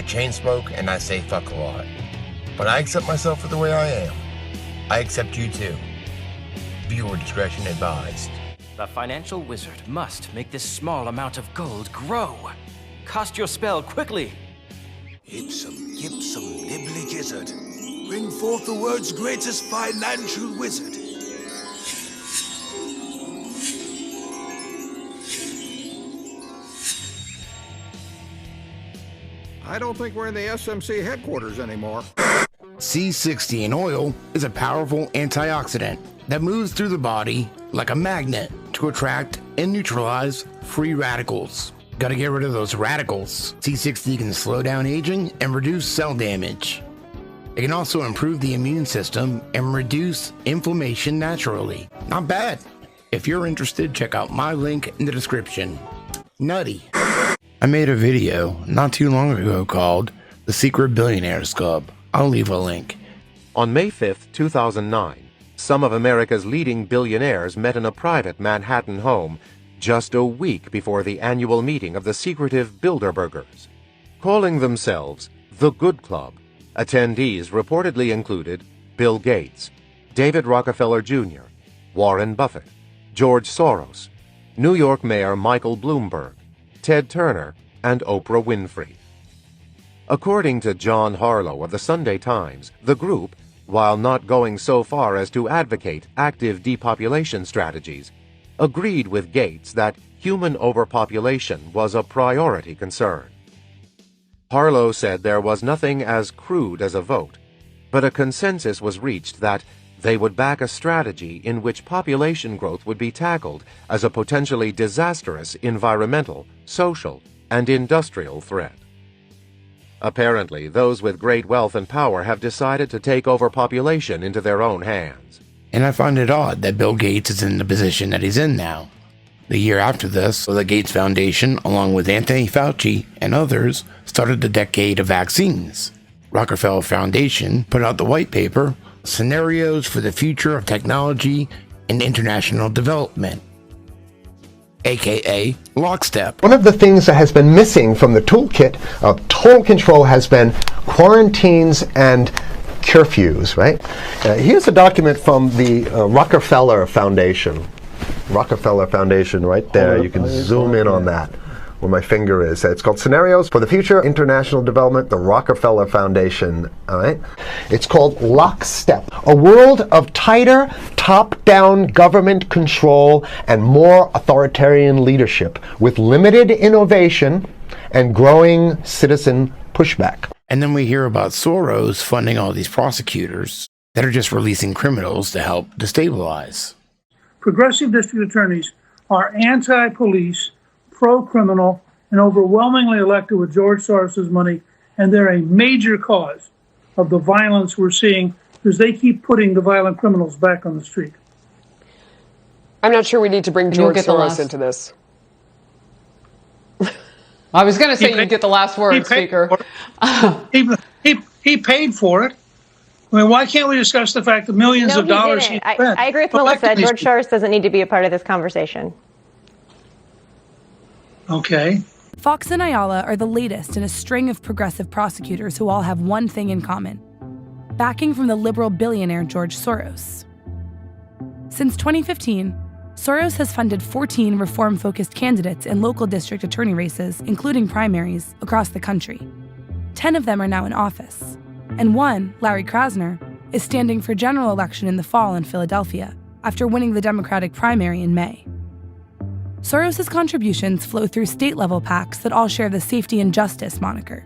chain smoke and I say fuck a lot. But I accept myself for the way I am. I accept you too. Viewer discretion advised. The financial wizard must make this small amount of gold grow. Cast your spell quickly. Ipsum, gipsum, nibbly gizzard. Bring forth the world's greatest financial wizard. I don't think we're in the SMC headquarters anymore. C60 in oil is a powerful antioxidant that moves through the body like a magnet to attract and neutralize free radicals. Gotta get rid of those radicals. C60 can slow down aging and reduce cell damage. It can also improve the immune system and reduce inflammation naturally. Not bad. If you're interested, check out my link in the description. Nutty. I made a video not too long ago called The Secret Billionaires Club. I'll leave a link. On May 5, 2009, some of America's leading billionaires met in a private Manhattan home just a week before the annual meeting of the secretive Bilderbergers. Calling themselves the Good Club, attendees reportedly included Bill Gates, David Rockefeller Jr., Warren Buffett, George Soros, New York Mayor Michael Bloomberg, Ted Turner, and Oprah Winfrey. According to John Harlow of the Sunday Times, the group, while not going so far as to advocate active depopulation strategies, agreed with Gates that human overpopulation was a priority concern. Harlow said there was nothing as crude as a vote, but a consensus was reached that they would back a strategy in which population growth would be tackled as a potentially disastrous environmental, social, and industrial threat. Apparently, those with great wealth and power have decided to take overpopulation into their own hands. And I find it odd that Bill Gates is in the position that he's in now. The year after this, the Gates Foundation, along with Anthony Fauci and others, started the decade of vaccines. Rockefeller Foundation put out the white paper, Scenarios for the Future of Technology and International Development, aka LockStep. One of the things that has been missing from the toolkit of total control has been quarantines and curfews, right? Here's a document from the Rockefeller Foundation. Rockefeller Foundation right there. You can zoom in on that where my finger is. It's called Scenarios for the Future International Development, the Rockefeller Foundation. All right. It's called LockStep, a world of tighter top-down government control and more authoritarian leadership with limited innovation and growing citizen pushback. And then we hear about Soros funding all these prosecutors that are just releasing criminals to help destabilize. Progressive district attorneys are anti-police, pro-criminal, and overwhelmingly elected with George Soros' money, and they're a major cause of the violence we're seeing because they keep putting the violent criminals back on the street. I'm not sure we need to bring George Soros into this. I was going to say you get the last word, Speaker. He paid for it. I mean, why can't we discuss the fact that millions of dollars he spent? I agree with Melissa. George Soros doesn't need to be a part of this conversation. Okay. Fox and Ayala are the latest in a string of progressive prosecutors who all have one thing in common: backing from the liberal billionaire George Soros. Since 2015, Soros has funded 14 reform-focused candidates in local district attorney races, including primaries, across the country. 10 of them are now in office, and one, Larry Krasner, is standing for general election in the fall in Philadelphia after winning the Democratic primary in May. Soros' contributions flow through state-level PACs that all share the Safety and Justice moniker.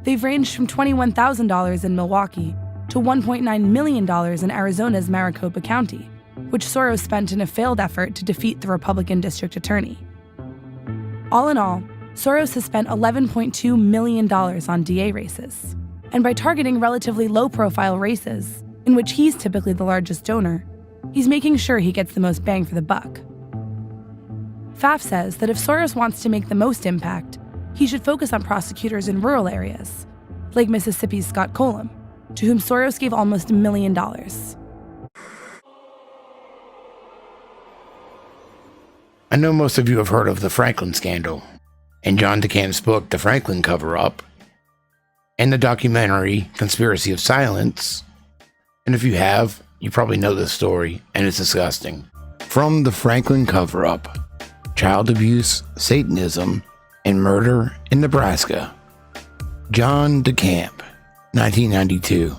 They've ranged from $21,000 in Milwaukee to $1.9 million in Arizona's Maricopa County, which Soros spent in a failed effort to defeat the Republican district attorney. All in all, Soros has spent $11.2 million on DA races. And by targeting relatively low-profile races, in which he's typically the largest donor, he's making sure he gets the most bang for the buck. Pfaff says that if Soros wants to make the most impact, he should focus on prosecutors in rural areas, like Mississippi's Scott Colum, to whom Soros gave almost $1 million. I know most of you have heard of the Franklin scandal. In John DeCamp's book, The Franklin Coverup, and the documentary Conspiracy of Silence. And if you have, you probably know this story, and it's disgusting. From the Franklin Coverup, Child Abuse, Satanism, and Murder in Nebraska. John DeCamp, 1992.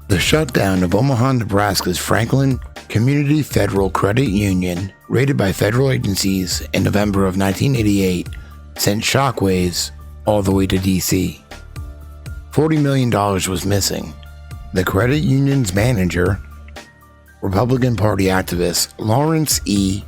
The shutdown of Omaha, Nebraska's Franklin Community Federal Credit Union, raided by federal agencies in November of 1988, sent shockwaves all the way to D.C. $40 million was missing. The credit union's manager, Republican Party activist Lawrence E.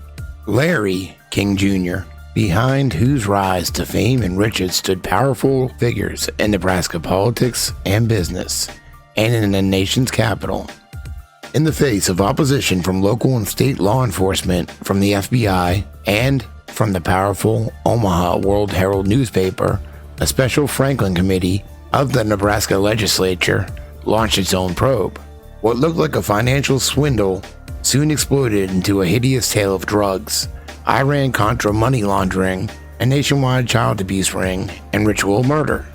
Larry King Jr., behind whose rise to fame and riches stood powerful figures in Nebraska politics and business, and in the nation's capital. In the face of opposition from local and state law enforcement, from the FBI, and from the powerful Omaha World Herald newspaper, a special Franklin committee of the Nebraska legislature launched its own probe. What looked like a financial swindle soon exploded into a hideous tale of drugs, Iran-Contra money laundering, a nationwide child abuse ring, and ritual murder.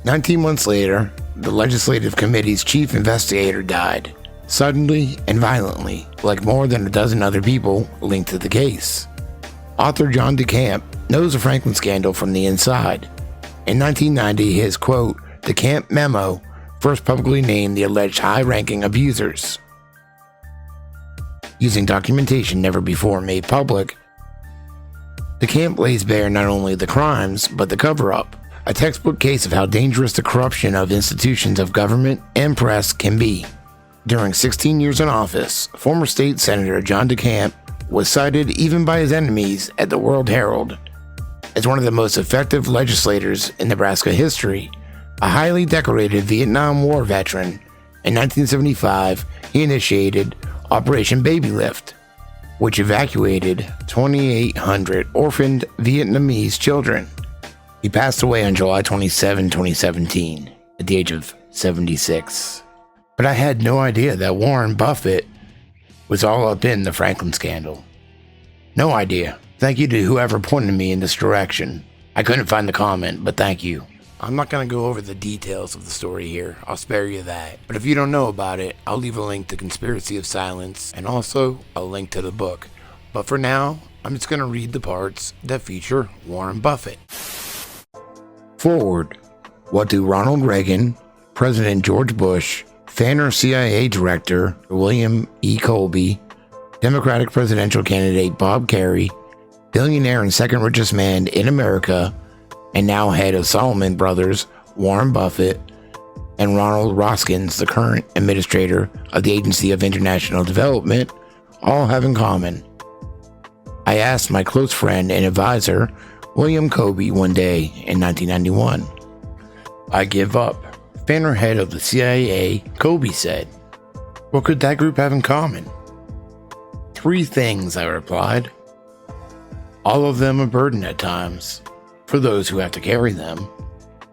19 months later, the legislative committee's chief investigator died, suddenly and violently, like more than a dozen other people linked to the case. Author John DeCamp knows the Franklin scandal from the inside. In 1990, his, quote, DeCamp memo first publicly named the alleged high-ranking abusers. Using documentation never before made public, DeCamp lays bare not only the crimes, but the cover-up, a textbook case of how dangerous the corruption of institutions of government and press can be. During 16 years in office, former state senator John DeCamp was cited even by his enemies at the World Herald as one of the most effective legislators in Nebraska history. A highly decorated Vietnam War veteran, in 1975, he initiated Operation Baby Lift, which evacuated 2,800 orphaned Vietnamese children. He passed away on July 27, 2017, at the age of 76. But I had no idea that Warren Buffett was all up in the Franklin scandal. No idea. Thank you to whoever pointed me in this direction. I couldn't find the comment, but thank you. I'm not going to go over the details of the story here. I'll spare you that. But if you don't know about it, I'll leave a link to Conspiracy of Silence and also a link to the book. But for now, I'm just going to read the parts that feature Warren Buffett. Forward. What do Ronald Reagan, President George Bush, Fanner CIA Director William E. Colby, Democratic presidential candidate Bob Kerrey, billionaire and second richest man in America, and now head of Salomon Brothers, Warren Buffett, and Ronald Roskins, the current administrator of the Agency of International Development, all have in common? I asked my close friend and advisor, William Colby, one day in 1991. I give up. Fanner, head of the CIA, Colby said. What could that group have in common? 3 things, I replied. All of them a burden at times, for those who have to carry them.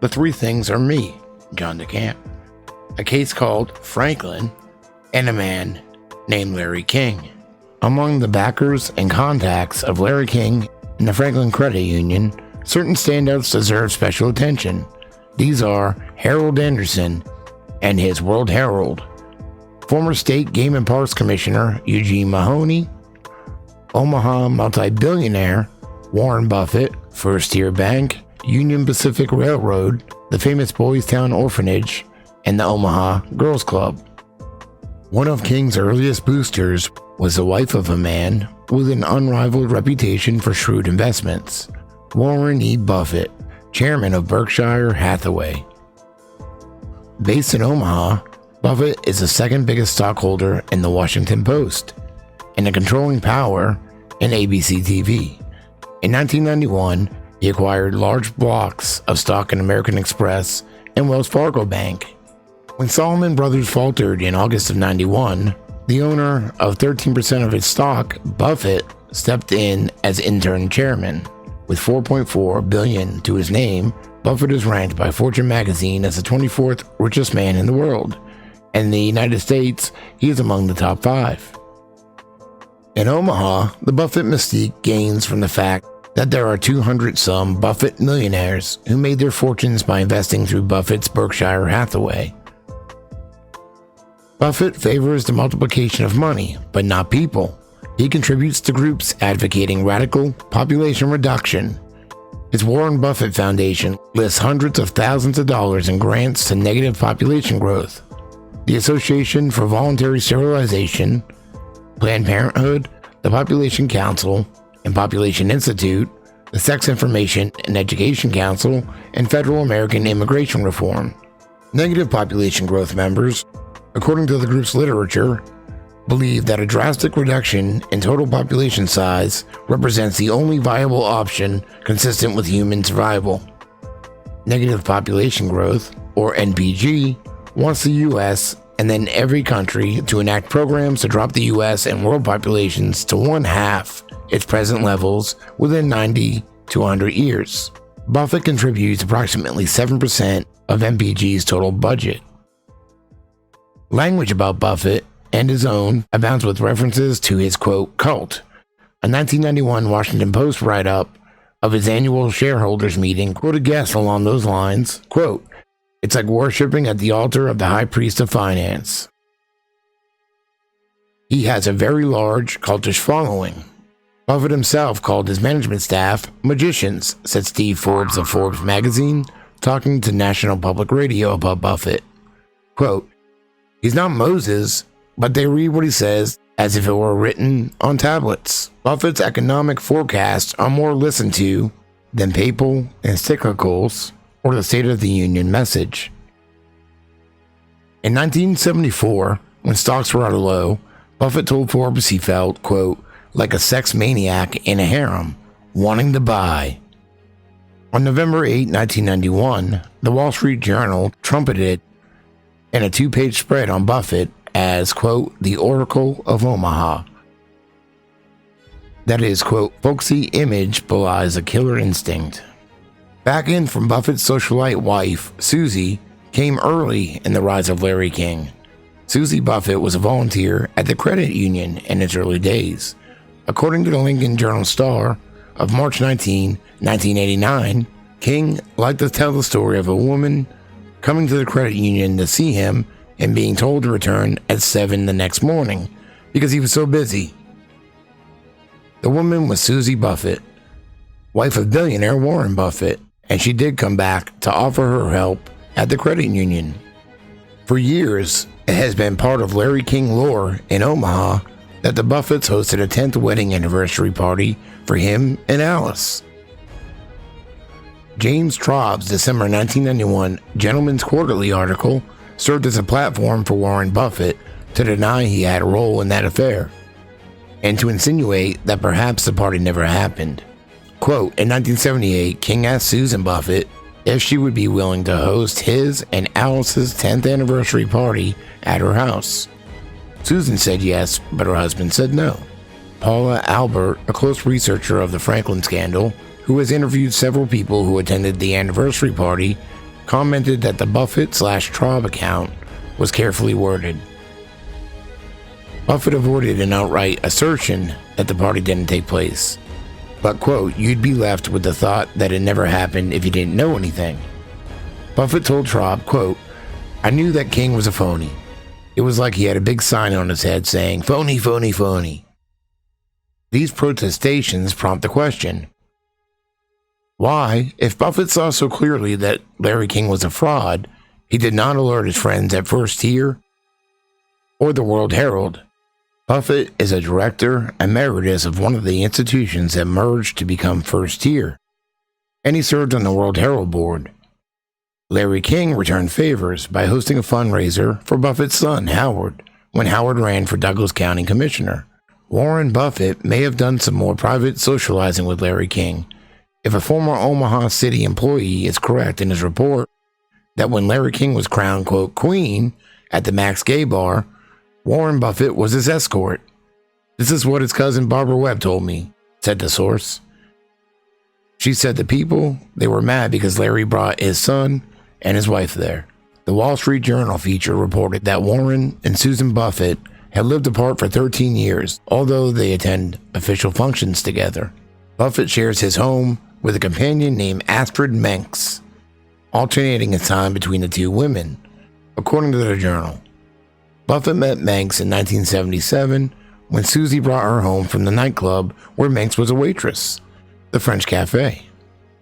The 3 things are me, John DeCamp, a case called Franklin, and a man named Larry King. Among the backers and contacts of Larry King and the Franklin Credit Union, certain standouts deserve special attention. These are Harold Anderson and his World Herald, former state Game and Parks Commissioner Eugene Mahoney, Omaha multi-billionaire Warren Buffett, First Tier Bank, Union Pacific Railroad, the famous Boys Town Orphanage, and the Omaha Girls Club. One of King's earliest boosters was the wife of a man with an unrivaled reputation for shrewd investments, Warren E. Buffett, chairman of Berkshire Hathaway. Based in Omaha, Buffett is the second biggest stockholder in the Washington Post and a controlling power in ABC TV. In 1991, he acquired large blocks of stock in American Express and Wells Fargo Bank. When Salomon Brothers faltered in August of 91, the owner of 13% of its stock, Buffett, stepped in as interim chairman. With $4.4 billion to his name, Buffett is ranked by Fortune magazine as the 24th richest man in the world. In the United States, he is among the top 5. In Omaha, the Buffett mystique gains from the fact that there are 200-some Buffett millionaires who made their fortunes by investing through Buffett's Berkshire Hathaway. Buffett favors the multiplication of money, but not people. He contributes to groups advocating radical population reduction. His Warren Buffett Foundation lists hundreds of thousands of dollars in grants to negative population growth. The Association for Voluntary Sterilization, Planned Parenthood, the Population Council and Population Institute, the Sex Information and Education Council, and Federal American Immigration Reform. Negative population growth members, according to the group's literature, believe that a drastic reduction in total population size represents the only viable option consistent with human survival. Negative population growth, or NPG, wants the U.S. and then every country to enact programs to drop the U.S. and world populations to 1/2 its present levels within 90 to 100 years. Buffett contributes approximately 7% of NPG's total budget. Language about Buffett and his own abounds with references to his, quote, cult. A 1991 Washington Post write-up of his annual shareholders meeting quoted guests along those lines, quote, "It's like worshiping at the altar of the high priest of finance." He has a very large cultish following. Buffett himself called his management staff magicians, said Steve Forbes of Forbes magazine, talking to National Public Radio about Buffett. Quote, "He's not Moses, but they read what he says as if it were written on tablets. Buffett's economic forecasts are more listened to than papal encyclicals or the State of the Union message." In 1974, when stocks were at a low, Buffett told Forbes he felt, quote, "like a sex maniac in a harem, wanting to buy." On November 8, 1991, the Wall Street Journal trumpeted in a 2-page spread on Buffett as, quote, "the Oracle of Omaha." That is, quote, "folksy image belies a killer instinct." Backing from Buffett's socialite wife, Susie, came early in the rise of Larry King. Susie Buffett was a volunteer at the credit union in its early days. According to the Lincoln Journal-Star of March 19, 1989, King liked to tell the story of a woman coming to the credit union to see him and being told to return at 7 the next morning because he was so busy. The woman was Susie Buffett, wife of billionaire Warren Buffett, and she did come back to offer her help at the credit union. For years, it has been part of Larry King lore in Omaha that the Buffetts hosted a 10th wedding anniversary party for him and Alice. James Traub's December 1991 Gentleman's Quarterly article served as a platform for Warren Buffett to deny he had a role in that affair, and to insinuate that perhaps the party never happened. Quote, in 1978, King asked Susan Buffett if she would be willing to host his and Alice's 10th anniversary party at her house. Susan said yes, but her husband said no. Paula Albert, a close researcher of the Franklin scandal, who has interviewed several people who attended the anniversary party, commented that the Buffett/Traub account was carefully worded. Buffett avoided an outright assertion that the party didn't take place. But, quote, "you'd be left with the thought that it never happened if you didn't know anything." Buffett told Traub, quote, "I knew that King was a phony. It was like he had a big sign on his head saying, 'Phony, phony, phony.'" These protestations prompt the question, why, if Buffett saw so clearly that Larry King was a fraud, he did not alert his friends at First Tier or the World Herald? Buffett is a director emeritus of one of the institutions that merged to become First Tier, and he served on the World Herald board. Larry King returned favors by hosting a fundraiser for Buffett's son, Howard, when Howard ran for Douglas County Commissioner. Warren Buffett may have done some more private socializing with Larry King, if a former Omaha City employee is correct in his report that when Larry King was crowned, quote, queen at the Max Gay Bar, Warren Buffett was his escort. "This is what his cousin Barbara Webb told me," said the source. She said the people, they were mad because Larry brought his son and his wife there. The Wall Street Journal feature reported that Warren and Susan Buffett had lived apart for 13 years, although they attend official functions together. Buffett shares his home with a companion named Astrid Menks, alternating his time between the two women, according to the journal. Buffett met Menks in 1977 when Susie brought her home from the nightclub where Menks was a waitress, the French Cafe.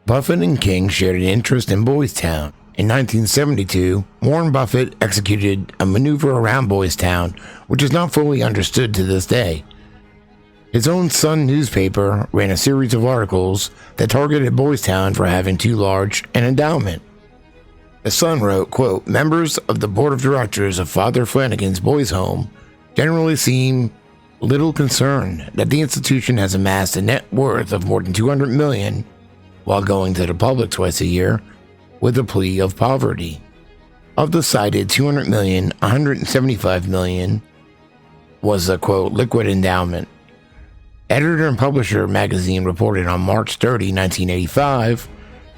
Buffett and King shared an interest in Boys Town. In 1972, Warren Buffett executed a maneuver around Boys Town, which is not fully understood to this day. His own Sun newspaper ran a series of articles that targeted Boys Town for having too large an endowment. The Sun wrote, quote, "Members of the board of directors of Father Flanagan's Boys Home generally seem little concerned that the institution has amassed a net worth of more than $200 million while going to the public twice a year with a plea of poverty. Of the cited $200 million, $175 million was a, quote, liquid endowment. Editor and Publisher magazine reported on March 30, 1985,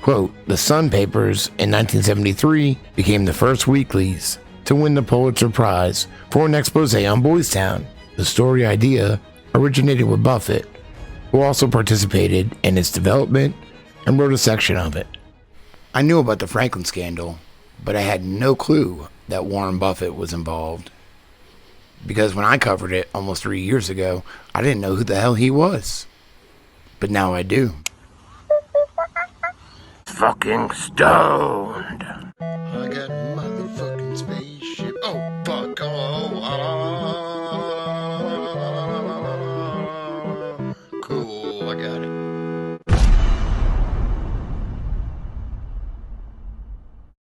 quote, the Sun papers in 1973 became the first weeklies to win the Pulitzer Prize for an expose on Boys Town. The story idea originated with Buffett, who also participated in its development and wrote a section of it. I knew about the Franklin scandal, but I had no clue that Warren Buffett was involved. Because when I covered it almost 3 years ago, I didn't know who the hell he was. But now I do. Fucking stoned.